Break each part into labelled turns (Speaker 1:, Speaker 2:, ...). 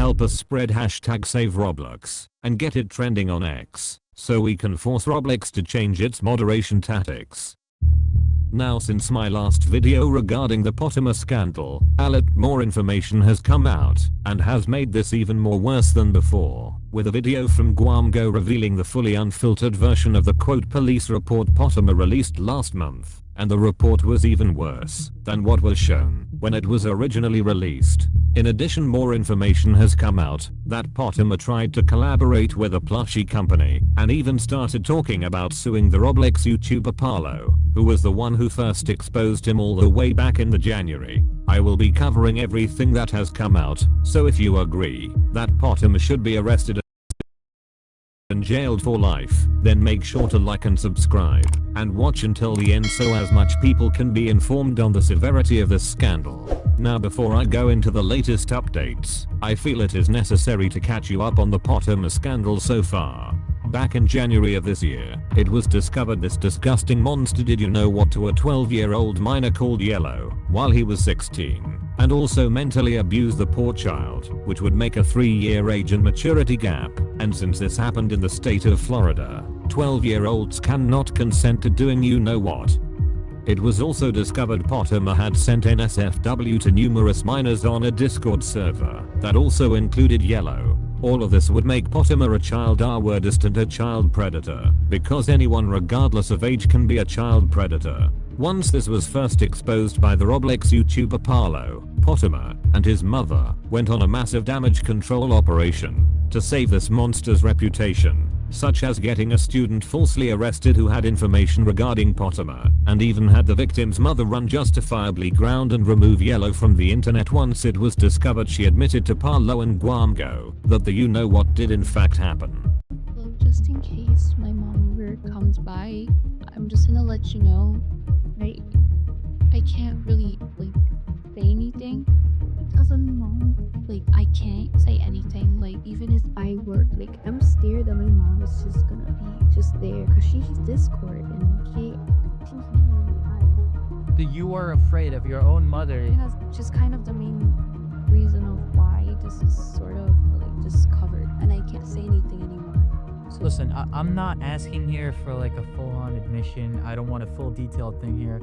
Speaker 1: help us spread #SaveRoblox and get it trending on X, so we can force Roblox to change its moderation tactics. Now, since my last video regarding the Potemer Scandal, a lot more information has come out and has made this even more worse than before, with a video from Guamgo revealing the fully unfiltered version of the police report Potemer released last month, and the report was even worse than what was shown when it was originally released. In addition, more information has come out that Potemer tried to collaborate with a Plushy company and even started talking about suing the Roblox YouTuber Paolo, who was the one who first exposed him all the way back in the January. I will be covering everything that has come out, so if you agree that Potemer should be arrested and jailed for life, then make sure to like and subscribe and watch until the end so as much people can be informed on the severity of this scandal. Now, before I go into the latest updates, I feel it is necessary to catch you up on the Potemer scandal so far. Back in January of this year, it was discovered this disgusting monster did you know what to a 12-year-old minor called Yellow while he was 16, and also mentally abused the poor child, which would make a 3-year age and maturity gap, and since this happened in the state of Florida, 12-year-olds cannot consent to doing you know what. It was also discovered Potemer had sent NSFW to numerous minors on a Discord server that also included Yellow. All of this would make Potemer a child R-wordist and a child predator, because anyone regardless of age can be a child predator. Once this was first exposed by the Roblox YouTuber Paolo, Potemer and his mother went on a massive damage control operation to save this monster's reputation, such as getting a student falsely arrested who had information regarding Potemer, and even had the victim's mother run justifiably ground and remove Yellow from the internet. Once it was discovered, she admitted to Paolo and Guamgo that the you know what did in fact happen.
Speaker 2: Well, just in case my mom ever comes by, I'm just gonna let you know, I can't really say anything because of my mom. I can't say anything. Even if I were I'm scared that my mom is just gonna be just there because she's Discord and she's really
Speaker 3: You are afraid of your own mother.
Speaker 2: and that's just kind of the main reason of why this is sort of just covered and I can't say anything anymore. So
Speaker 3: Listen, I'm not asking here for a full-on admission. I don't want a full detailed thing here.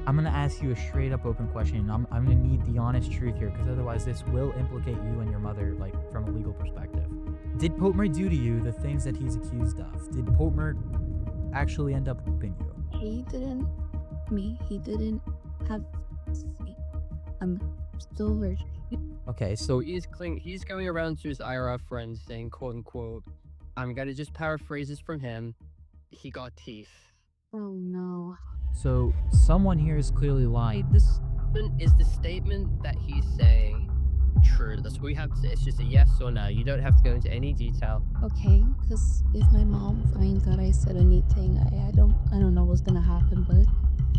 Speaker 3: I'm gonna ask you a straight up open question. I'm gonna need the honest truth here, because otherwise this will implicate you and your mother from a legal perspective. Did Potemer do to you the things that he's accused of? Did Potemer actually end up raping you?
Speaker 2: he didn't have I'm still virgin.
Speaker 3: Okay, so
Speaker 4: He's going around to his IRL friends saying, quote unquote, I'm gonna just paraphrase this from him, he got teeth.
Speaker 2: Oh no.
Speaker 3: so someone here is clearly lying.
Speaker 4: Is the statement that he's saying true? That's what we have to say. It's just a yes or no. You don't have to go into any detail.
Speaker 2: Okay, because if my mom finds out I said anything, I don't know what's gonna happen, but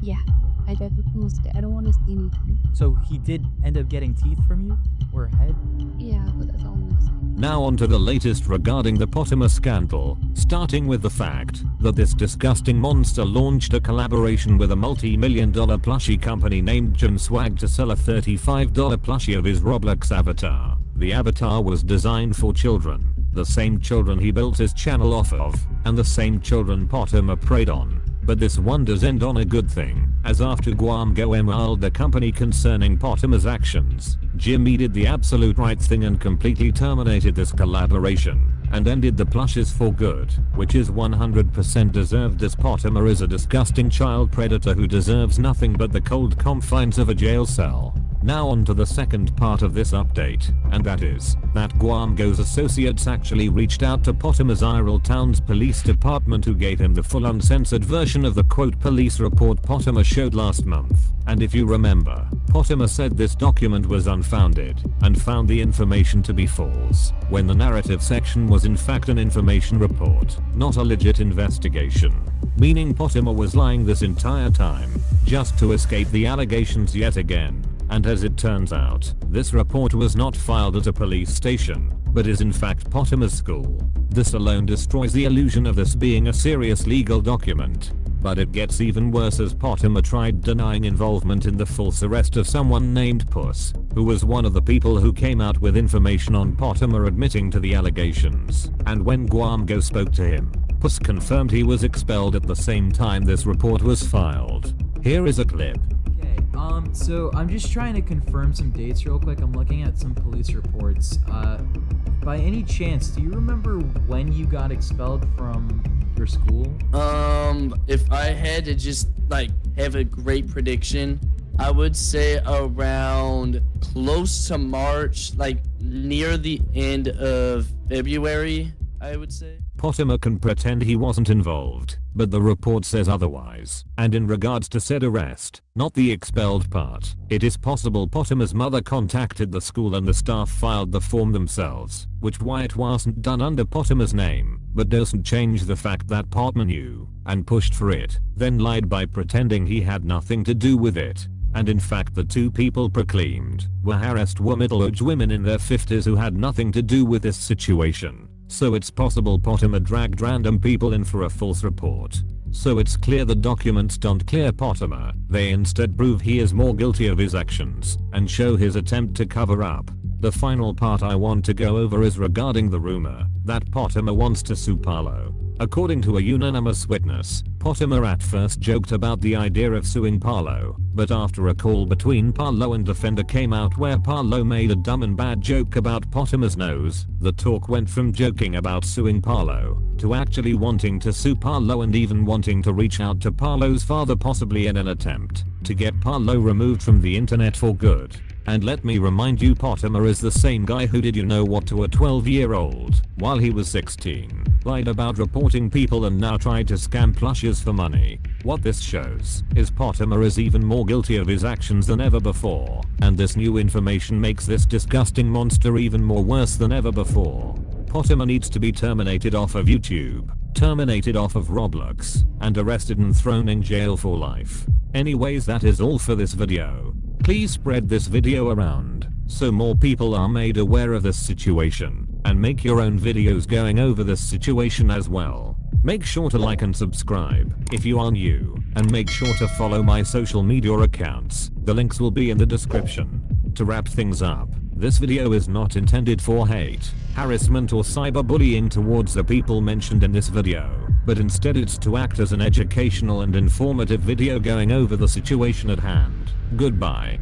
Speaker 2: yeah, I don't want to see anything.
Speaker 3: So he did end up getting teeth from you? Or a head?
Speaker 2: Yeah, but that's all I'm gonna say.
Speaker 1: Now on to the latest regarding the Potemer scandal, starting with the fact that this disgusting monster launched a collaboration with a multi-million-dollar plushie company named Swag to sell a $35 plushie of his Roblox avatar. The avatar was designed for children, the same children he built his channel off of, and the same children Potemer preyed on. But this one does end on a good thing, as after Guamgo emailed the company concerning Potemer's actions, Jimmy did the absolute right thing and completely terminated this collaboration, and ended the plushes for good, which is 100% deserved, as Potemer is a disgusting child predator who deserves nothing but the cold confines of a jail cell. Now on to the second part of this update, and that is that Guamgo's associates actually reached out to Potemer's Iral Town's police department, who gave him the full uncensored version of the police report Potemer showed last month. And if you remember, Potemer said this document was unfounded and found the information to be false, when the narrative section was in fact an information report, not a legit investigation. Meaning Potemer was lying this entire time, just to escape the allegations yet again. And as it turns out, this report was not filed at a police station, but is in fact Potemer's school. This alone destroys the illusion of this being a serious legal document. But it gets even worse as Potemer tried denying involvement in the false arrest of someone named Puss, who was one of the people who came out with information on Potemer admitting to the allegations. And when Guamgo spoke to him, Puss confirmed he was expelled at the same time this report was filed. Here is a clip.
Speaker 3: Okay, so I'm just trying to confirm some dates real quick. I'm looking at some police reports. By any chance, do you remember when you got expelled from your school?
Speaker 5: If I had to just like have a great prediction, I would say around close to March, like near the end of February, I would say.
Speaker 1: Potemer can pretend he wasn't involved, but the report says otherwise. And in regards to said arrest, not the expelled part, it is possible Potemer's mother contacted the school and the staff filed the form themselves, which why it wasn't done under Potemer's name, but doesn't change the fact that Potemer knew and pushed for it, then lied by pretending he had nothing to do with it. And in fact the two people proclaimed were harassed were middle-aged women in their 50s who had nothing to do with this situation. So it's possible Potemer dragged random people in for a false report. So it's clear the documents don't clear Potemer, they instead prove he is more guilty of his actions and show his attempt to cover up. The final part I want to go over is regarding the rumor that Potemer wants to sue Paolo. According to a unanimous witness, Potemer at first joked about the idea of suing Paolo, but after a call between Paolo and defender came out where Paolo made a dumb and bad joke about Potemer's nose, the talk went from joking about suing Paolo to actually wanting to sue Paolo and even wanting to reach out to Paolo's father possibly in an attempt to get Paolo removed from the internet for good. And let me remind you, Potemer is the same guy who did you know what to a 12-year-old while he was 16, lied about reporting people and now tried to scam plushes for money. What this shows is Potemer is even more guilty of his actions than ever before, and this new information makes this disgusting monster even more worse than ever before. Potemer needs to be terminated off of YouTube, terminated off of Roblox, and arrested and thrown in jail for life. Anyways, that is all for this video. Please spread this video around so more people are made aware of this situation, and make your own videos going over this situation as well. Make sure to like and subscribe if you are new, and make sure to follow my social media accounts. The links will be in the description. To wrap things up, this video is not intended for hate, harassment or cyberbullying towards the people mentioned in this video, but instead it's to act as an educational and informative video going over the situation at hand. Goodbye.